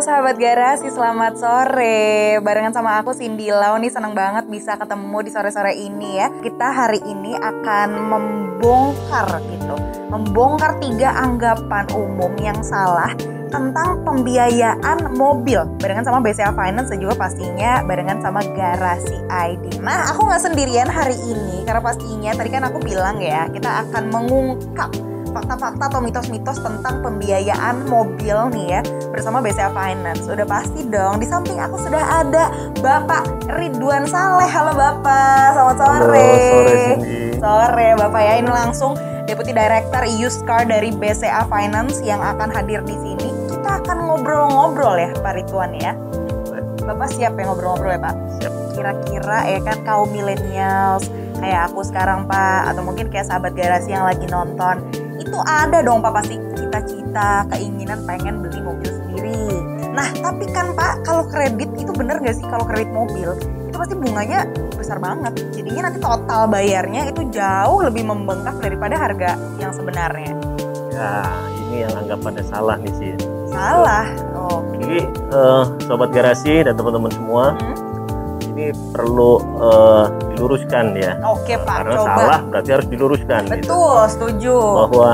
sahabat garasi, selamat sore. Barengan sama aku Cindy Lau nih, seneng banget bisa ketemu di sore-sore ini ya. Kita hari ini akan membongkar 3 anggapan umum yang salah tentang pembiayaan mobil barengan sama BCA Finance dan juga pastinya barengan sama Garasi ID. Nah, aku nggak sendirian hari ini karena pastinya tadi kan aku bilang ya, kita akan mengungkap fakta-fakta atau mitos-mitos tentang pembiayaan mobil nih ya bersama BCA Finance. Udah pasti dong, di samping aku sudah ada Bapak Ridwan Saleh. Halo Bapak, selamat sore. Halo, sore Cindy. Sore Bapak ya, ini langsung Deputy Director Used Car dari BCA Finance yang akan hadir di sini. Kita akan ngobrol-ngobrol ya Pak Ridwan ya. Bapak siap ya ngobrol-ngobrol ya Pak? Siap. Kira-kira ya kan kaum millennials kayak aku sekarang Pak, atau mungkin kayak sahabat garasi yang lagi nonton, itu ada dong Pak pasti cita-cita, keinginan pengen beli mobil sendiri. Nah tapi kan Pak, kalau kredit itu bener gak sih, kalau kredit mobil itu pasti bunganya besar banget. Jadinya nanti total bayarnya itu jauh lebih membengkak daripada harga yang sebenarnya. Ya, ini yang anggapannya salah nih sih. Salah? Oke. Jadi sobat garasi dan teman-teman semua, ini perlu diluruskan ya. Oke Pak, Karena coba. salah berarti harus diluruskan. Betul, gitu. setuju. Bahwa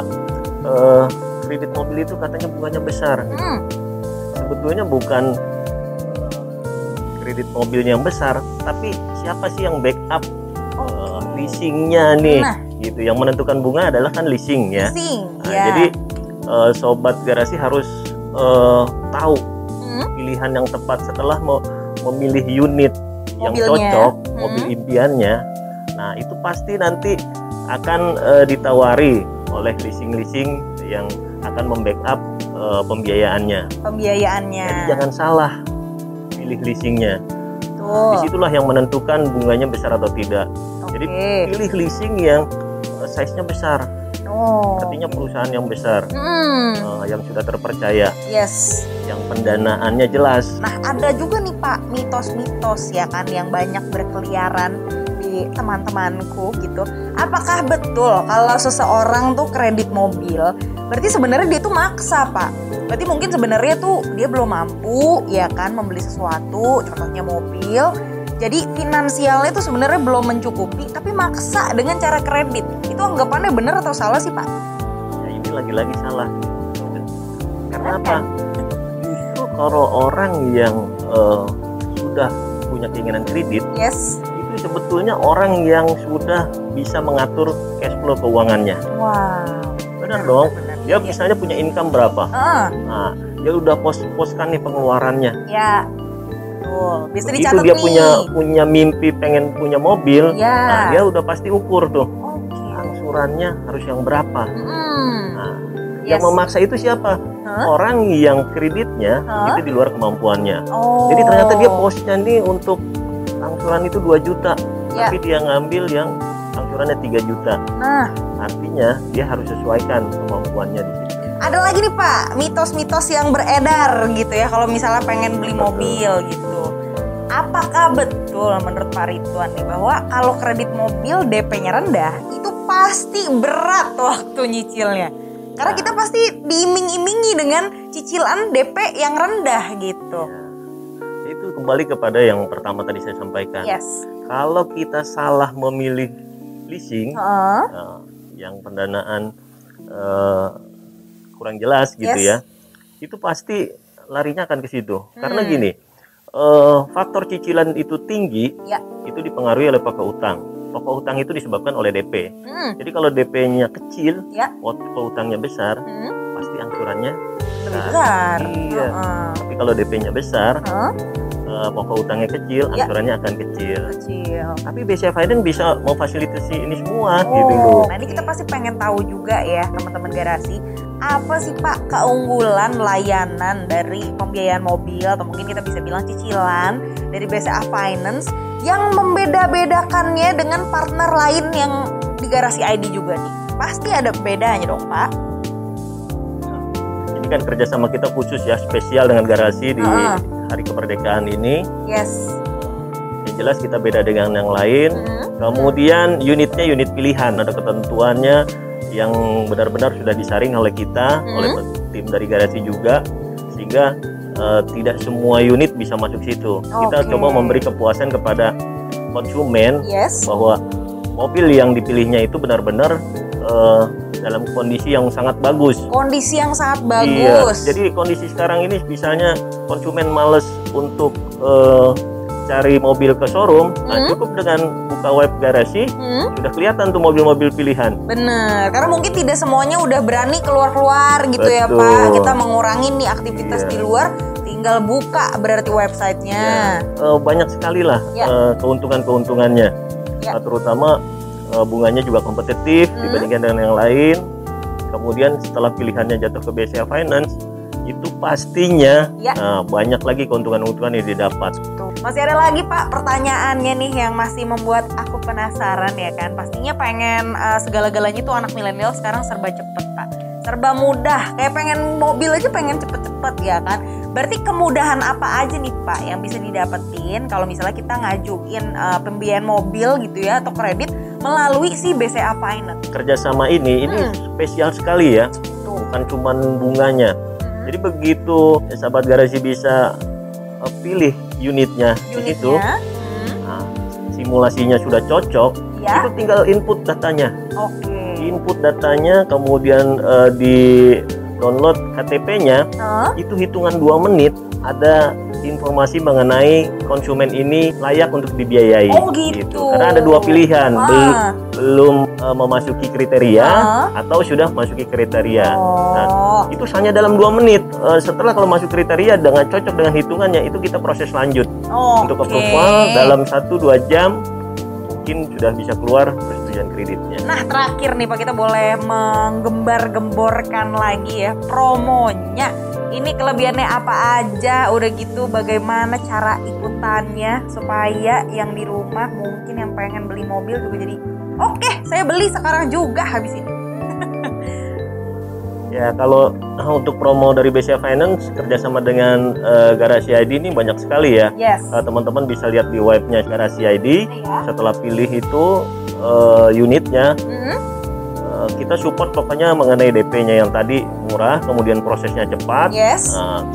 kredit mobil itu katanya bunganya besar. Sebetulnya bukan kredit mobilnya yang besar, tapi siapa sih yang backup leasingnya nih? Nah. Gitu. Yang menentukan bunga adalah kan leasing ya. Leasing, Nah, ya. Jadi sobat garasi harus tahu pilihan yang tepat setelah memilih unit yang Mobilnya. cocok, mobil impiannya. Nah itu pasti nanti akan ditawari oleh leasing yang akan membackup pembiayaannya. Pembiayaannya. Jadi jangan salah pilih leasingnya. Tuh. Disitulah yang menentukan bunganya besar atau tidak. Jadi pilih leasing yang size-nya besar. Artinya perusahaan yang besar, yang sudah terpercaya, Yes. yang pendanaannya jelas. Nah ada juga nih Pak mitos-mitos ya kan yang banyak berkeliaran di teman-temanku gitu. Apakah betul kalau seseorang tuh kredit mobil, berarti sebenarnya dia tuh maksa Pak? Berarti mungkin sebenarnya tuh dia belum mampu ya kan membeli sesuatu, contohnya mobil. Jadi finansialnya tuh sebenarnya belum mencukupi, tapi maksa dengan cara kredit. Itu anggapannya benar atau salah sih Pak? Ya, ini lagi-lagi salah. Karena apa? Justru kalau orang yang sudah punya keinginan kredit, Yes. itu sebetulnya orang yang sudah bisa mengatur cash flow keuangannya. Wow. Benar dong. Benar. Dia misalnya punya income berapa? Nah, dia udah pos-poskan nih pengeluarannya. Ya. Betul. Bisa Begitu dicatat dia nih. punya mimpi pengen punya mobil, Ya. nah dia udah pasti ukur tuh Oke. angsurannya harus yang berapa. Nah, Yes. yang memaksa itu siapa? Orang yang kreditnya itu di luar kemampuannya. Jadi ternyata dia posnya nih untuk angsuran itu 2 juta, Ya. tapi dia ngambil yang angsurannya 3 juta. Nah, Artinya dia harus sesuaikan kemampuannya di situ. ada lagi nih Pak, mitos-mitos yang beredar gitu ya kalau misalnya pengen beli mobil gitu. Apakah betul menurut Pak Ridwan nih bahwa kalau kredit mobil DP-nya rendah itu pasti berat waktu nyicilnya? Karena kita pasti diiming-imingi dengan cicilan DP yang rendah gitu. Itu kembali kepada yang pertama tadi saya sampaikan. Yes. Kalau kita salah memilih leasing, yang pendanaan kurang jelas gitu Yes. ya, itu pasti larinya akan ke situ. Karena gini, faktor cicilan itu tinggi, Ya. itu dipengaruhi oleh pokok utang. Pokok utang itu disebabkan oleh DP. Jadi kalau DP-nya kecil, Ya. pokok utangnya besar, pasti angsurannya Lebih besar. Iya. Tapi kalau DP-nya besar, pokok utangnya kecil, Ya. angsurannya akan kecil. Kecil. Tapi BCA Finance bisa memfasilitasi ini semua gitu loh. Nah ini kita pasti pengen tahu juga ya teman-teman garasi, apa sih Pak keunggulan layanan dari pembiayaan mobil atau mungkin kita bisa bilang cicilan dari BCA Finance yang membeda-bedakannya dengan partner lain yang di Garasi ID juga nih? Pasti ada bedanya dong Pak. Ini kan kerjasama kita khusus ya, spesial dengan Garasi di Hari Kemerdekaan ini. Yes. Yang jelas kita beda dengan yang lain. Kemudian unitnya unit pilihan, ada ketentuannya yang benar-benar sudah disaring oleh kita, oleh tim dari Garasi juga, sehingga tidak semua unit bisa masuk situ. Kita coba memberi kepuasan kepada konsumen bahwa mobil yang dipilihnya itu benar-benar dalam kondisi yang sangat bagus. Kondisi yang sangat bagus. Iya. Jadi kondisi sekarang ini misalnya konsumen males untuk cari mobil ke showroom, nah cukup dengan buka web garasi, sudah kelihatan tuh mobil-mobil pilihan. Bener, karena mungkin tidak semuanya udah berani keluar-keluar gitu. Betul. Ya Pak. Kita mengurangi nih aktivitas di luar, tinggal buka berarti websitenya. Banyak sekali lah keuntungan-keuntungannya. Terutama bunganya juga kompetitif dibandingkan dengan yang lain. Kemudian setelah pilihannya jatuh ke BCA Finance, itu pastinya banyak lagi keuntungan-keuntungan yang didapat. Masih ada lagi Pak pertanyaannya nih yang masih membuat aku penasaran ya kan. Pastinya pengen segala-galanya tuh anak milenial sekarang serba cepet Pak, serba mudah, kayak pengen mobil aja pengen cepet-cepet ya kan. Berarti kemudahan apa aja nih Pak yang bisa didapetin kalau misalnya kita ngajuin pembiayaan mobil gitu ya atau kredit melalui si BCA Finance? Kerjasama ini spesial sekali ya, bukan cuma bunganya. Jadi begitu sahabat garasi bisa pilih unitnya di situ, simulasinya sudah cocok, itu tinggal input datanya. Input datanya, kemudian di download KTP-nya, itu hitungan 2 menit ada informasi mengenai konsumen ini layak untuk dibiayai. Gitu. Karena ada 2 pilihan, belum memasuki kriteria atau sudah memasuki kriteria. Nah, itu hanya dalam 2 menit. Setelah kalau masuk kriteria dengan cocok dengan hitungannya, itu kita proses lanjut untuk approval dalam 1-2 jam. Mungkin sudah bisa keluar persetujuan kreditnya. Nah terakhir nih Pak, kita boleh menggembar-gemborkan lagi ya promonya. Ini kelebihannya apa aja, udah gitu bagaimana cara ikutannya supaya yang di rumah mungkin yang pengen beli mobil juga jadi oke, saya beli sekarang juga habis ini. Ya kalau untuk promo dari BCA Finance kerjasama dengan Garasi ID ini banyak sekali ya. Teman-teman bisa lihat di webnya Garasi ID. Setelah pilih itu unitnya, kita support pokoknya mengenai DP-nya yang tadi murah, kemudian prosesnya cepat,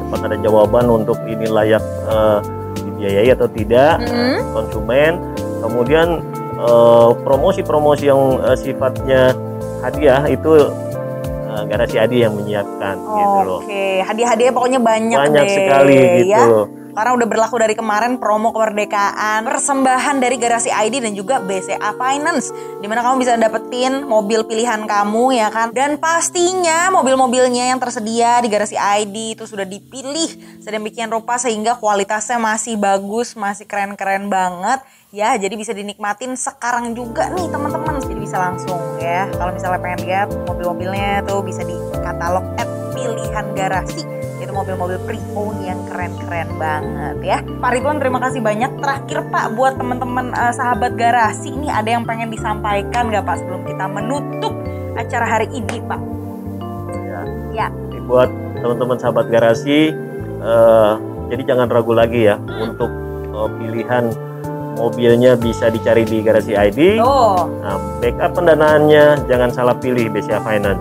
cepat ada jawaban untuk ini layak dibiayai atau tidak konsumen. Kemudian promosi-promosi yang sifatnya hadiah itu Garasi Adi yang menyiapkan gitu loh. Hadiah-hadiah pokoknya banyak sekali gitu. Ya. Karena udah berlaku dari kemarin promo kemerdekaan, persembahan dari Garasi ID dan juga BCA Finance, dimana kamu bisa dapetin mobil pilihan kamu ya kan. Dan pastinya mobil-mobilnya yang tersedia di Garasi ID itu sudah dipilih sedemikian rupa sehingga kualitasnya masih bagus, masih keren-keren banget. Ya, jadi bisa dinikmatin sekarang juga nih teman-teman. Jadi bisa langsung ya. Kalau misalnya pengen lihat mobil-mobilnya tuh bisa di katalog @pilihan garasi. Itu mobil-mobil pre-owned yang keren-keren banget ya. Pak Ridwan terima kasih banyak. Terakhir Pak buat teman-teman sahabat garasi, ini ada yang pengen disampaikan nggak Pak sebelum kita menutup acara hari ini Pak? Ya. Jadi buat teman-teman sahabat garasi, jadi jangan ragu lagi ya untuk pilihan mobilnya bisa dicari di Garasi ID. Nah, backup pendanaannya jangan salah pilih BCA Finance.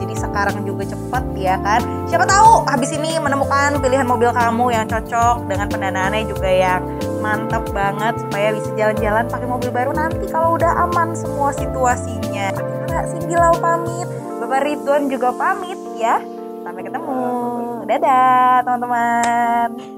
Jadi sekarang juga cepat ya kan. Siapa tahu habis ini menemukan pilihan mobil kamu yang cocok dengan pendanaannya juga yang mantap banget supaya bisa jalan-jalan pakai mobil baru nanti kalau udah aman semua situasinya. Kakak Cindy Lau pamit, Bapak Ridwan juga pamit ya. Sampai ketemu. Dadah teman-teman.